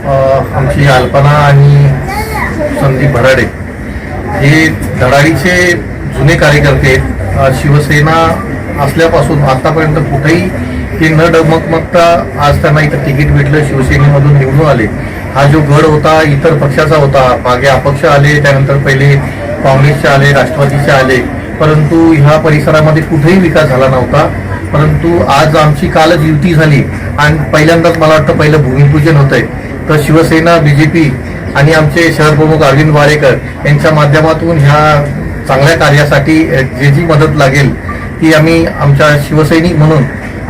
आमची अल्पना आणि संदीप भराडे हे धडाडीचे जुने कार्यकर्ते शिवसेना असल्यापासून आतापर्यंत कुठेही ते न डगमगता आज त्यांना इथं तिकीट भेटलं, शिवसेनेमधून निवडून आले. हा जो गड होता इतर पक्षाचा होता, मागे अपक्ष आले, त्यानंतर पहिले काँग्रेसचे आले, राष्ट्रवादीचे आले, परंतु ह्या परिसरामध्ये कुठेही विकास झाला नव्हता. परंतु आज आमची कालच युती झाली आणि पहिल्यांदाच मला वाटतं पहिलं भूमिपूजन होतंय. तर शिवसेना, बीजेपी आणि आमचे शहर प्रमुख अरविंद वाडेकर यांच्या माध्यमातून ह्या चांगल्या कार्यासाठी जी मदत लागेल ती आम्ही आमच्या शिवसैनिक म्हणून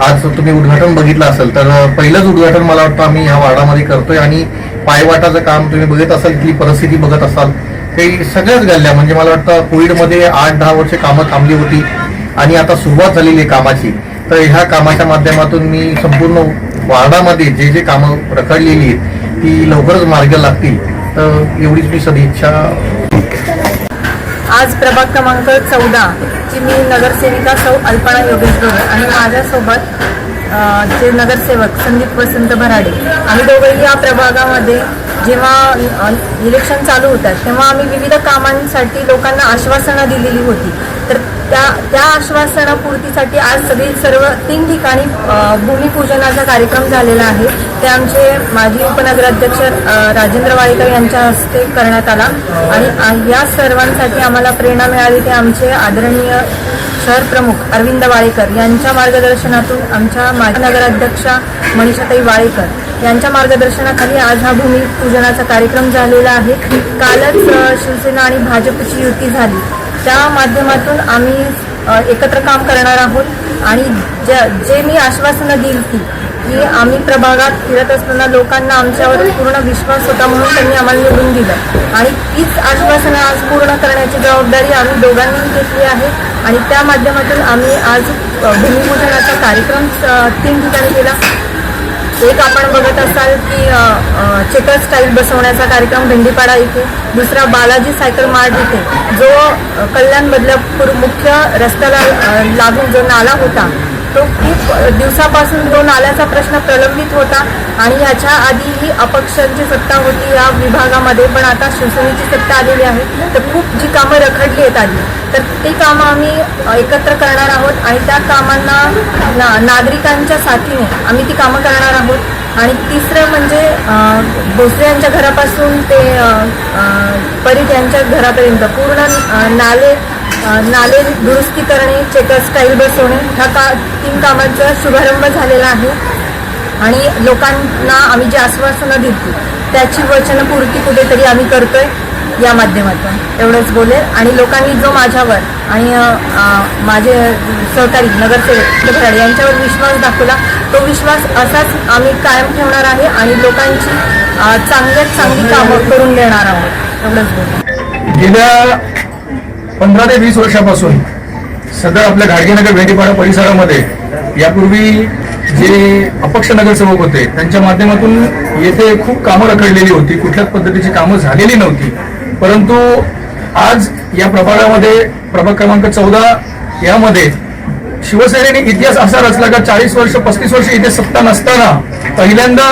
आज तुम्ही उद्घाटन बघितलं असेल तर पहिलंच उद्घाटन मला वाटतं आम्ही ह्या वार्डामध्ये करतोय. आणि पायवाटाचं काम तुम्ही बघत असाल, इथली परिस्थिती बघत असाल, काही सगळ्याच गल्ल्या म्हणजे मला वाटतं कोविडमध्ये 8-10 वर्ष कामं थांबली होती आणि आता सुरुवात झालेली आहे कामाची. तर ह्या कामाच्या माध्यमातून मी संपूर्ण वार्डामध्ये जे जे कामं रखडलेली आहेत ती लवकरच मार्ग लागतील. तर एवढीच मी सदिच्छा. आज प्रभाग क्रमांक 14 ची मी नगरसेविका सौ अल्पना योगेश गोरे आणि माझ्यासोबत जे नगरसेवक संदीप वसंत भराडे, आम्ही दोघंही या प्रभागामध्ये जेव्हा इलेक्शन चालू होतात तेव्हा आम्ही विविध कामांसाठी लोकांना आश्वासनं दिलेली होती. तर त्या आश्वासनापूर्तीसाठी आज सर्व 3 ठिकाणी भूमिपूजनाचा कार्यक्रम झालेला आहे. ते आमचे माजी उपनगराध्यक्ष राजेंद्र वाडेकर यांच्या हस्ते करण्यात आला आणि या सर्वांसाठी आम्हाला प्रेरणा मिळाली ते आमचे आदरणीय शहर प्रमुख अरविंद वाडेकर यांच्या मार्गदर्शनातून आमच्या माजी नगराध्यक्षा मनीषाताई वाडेकर यांच्या मार्गदर्शनाखाली आज हा भूमिपूजनाचा कार्यक्रम झालेला आहे. कालच शिवसेना आणि भाजपची युती झाली, त्या माध्यमातून आम्ही एकत्र काम करणार आहोत आणि जे मी आश्वासनं दिली की आम्ही प्रभागात फिरत असताना लोकांना आमच्यावर पूर्ण विश्वास होता म्हणून त्यांनी आम्हाला निवडून दिलं आणि तीच आश्वासनं आज पूर्ण करण्याची जबाबदारी आम्ही दोघांनी घेतली आहे आणि त्या माध्यमातून आम्ही आज भूमिपूजनाचा कार्यक्रम 3 ठिकाणी केला. एक आपण बघत असाल की चेकर स्टाईल बसवण्याचा कार्यक्रम भेंडीपाडा इथे, दुसरा बालाजी सायकल मार्ट इथे जो कल्याण बदलापूर मुख्य रस्त्याला लागून जो नाला होता तो खूप दिवसापासून तो नाल्याचा प्रश्न प्रलंबित होता आणि याच्या आधीही अपक्षांची सत्ता होती या विभागामध्ये, पण आता शिवसेनेची सत्ता आलेली आहे. तर खूप जी कामं रखडली आहेत आधी, तर ती कामं आम्ही एकत्र करणार आहोत आणि त्या कामांना नागरिकांच्या साथीने आम्ही ती कामं करणार आहोत. आणि तिसरं म्हणजे भोसले यांच्या घरापासून ते परीट यांच्या घरापर्यंत पूर्ण नाले दुरुस्ती करणे, चेकर स्टाईल बसवणे, ह्या 3 कामाचा शुभारंभ झालेला आहे आणि लोकांना आम्ही जी आश्वासनं दिली त्याची वचनपूर्ती कुठेतरी आम्ही करतोय या माध्यमातून. एवढंच बोलेल. आणि लोकांनी जो माझ्यावर आणि माझे सहकारी नगरसेवक भराडे यांच्यावर विश्वास दाखवला तो विश्वास असाच आम्ही कायम ठेवणार आहे आणि लोकांची चांगल्यात चांगली कामं करून देणार आहोत. एवढंच बोलेल. गेल्या 15 ते 20 वर्षापासून सध्या आपल्या घाडगेनगर भेंडीपाडा परिसरामध्ये यापूर्वी जे अपक्ष नगरसेवक होते त्यांच्या माध्यमातून येथे खूप कामं रखडलेली होती, कुठल्याच पद्धतीची कामं झालेली नव्हती. परंतु आज या प्रभागामध्ये प्रभाग क्रमांक 14 यामध्ये शिवसेनेने इतिहास असा रचला का 40 वर्ष 35 वर्ष इथे सत्ता नसताना पहिल्यांदा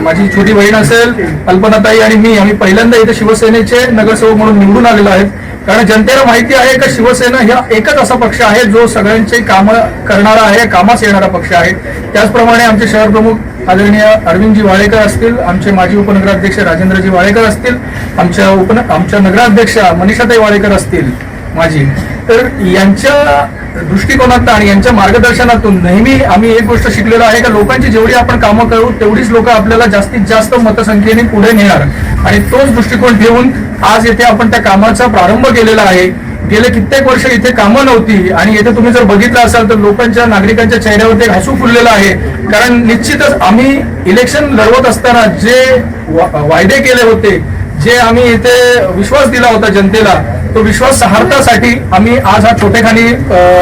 माझी छोटी बहीण असेल अल्पनाताई आणि मी आम्ही पहिल्यांदा इथे शिवसेनेचे नगरसेवक म्हणून निवडून आलेलो आहेत. कारण जनतेला माहिती आहे का शिवसेना हा एकच असा पक्ष आहे जो सगळ्यांचे कामं करणारा आहे, कामास येणारा पक्ष आहे. त्याचप्रमाणे आमचे शहर प्रमुख आदरणीय अरविंदजी वाडेकर असतील, आमचे माजी उपनगराध्यक्ष राजेंद्रजी वाडेकर असतील, आमच्या नगराध्यक्षा मनीषाताई वाडेकर असतील माझी, तर यांच्या दृष्टिकोनातून आणि यांच्या मार्गदर्शनातून नेहमी आम्ही एक गोष्ट शिकलेलो आहे का लोकांची जेवढी आपण कामं करू तेवढीच लोक आपल्याला जास्तीत जास्त मतसंख्येने पुढे नेणार आणि तोच दृष्टिकोन ठेवून आज येथे आपण त्या कामाचा प्रारंभ केलेला आहे. गेले कित्येक वर्ष इथे कामं नव्हती आणि येथे तुम्ही जर बघितलं असाल तर लोकांच्या नागरिकांच्या चेहऱ्यावर ते हसू फुललेलं आहे. कारण निश्चितच आम्ही इलेक्शन लढवत असताना जे वायदे केले होते, जे आम्ही इथे विश्वास दिला होता जनतेला, तो विश्वास सहारतासाठी आम्ही आज हा छोटेखानी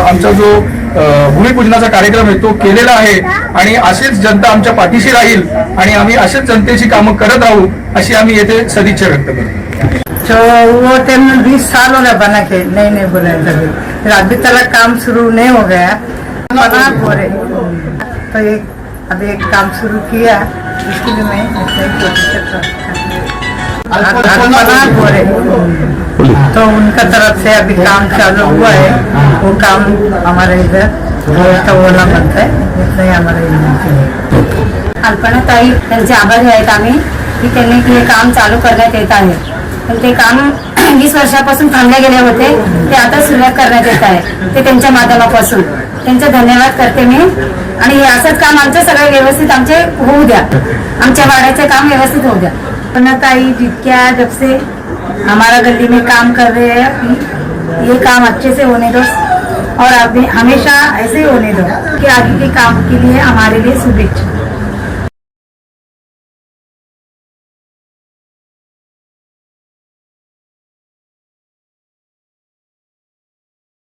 आमचा जो भूमिपूजनाचा कार्यक्रम आहे तो केलेला आहे आणि अशीच जनता आमच्या पाठीशी राहील आणि आम्ही अशीच जनतेची कामं करत राहू अशी आम्ही येथे सदिच्छा व्यक्त करतो. तो वो 20 साल हो गया बना के नहीं बोले फिर अभी तक काम शुरू नहीं हो गया बना बोले तो अभी एक काम शुरू किया इसके लिए मैं अल्पना गोरे तो उनका तरफ से अभी काम चालू हुआ है, वो काम हमारे इधर वाला बनता है, इतना ही हमारे इधर अल्पना ताई त्यांचे आभारी आहेत आम्ही की त्यांनी हे काम चालू करण्यात येत आहे. पण ते काम 20 वर्षापासून थांबले गेले होते, ते आता सुरुवात करण्यात येत आहे. ते त्यांच्या माध्यमापासून त्यांचे धन्यवाद करते मी. आणि हे असंच काम आमचे सगळे व्यवस्थित आमचे होऊ द्या, आमच्या वाड्याचे काम व्यवस्थित होऊ द्या. अल्पना ताई जितक्या जब से हमारा गली में काम कर रहे हैं, ये काम अच्छे से होने दो और अभी हमेशा ऐसे ही होने दो कि आगे के काम के लिए हमारे लिए शुभेच्छा.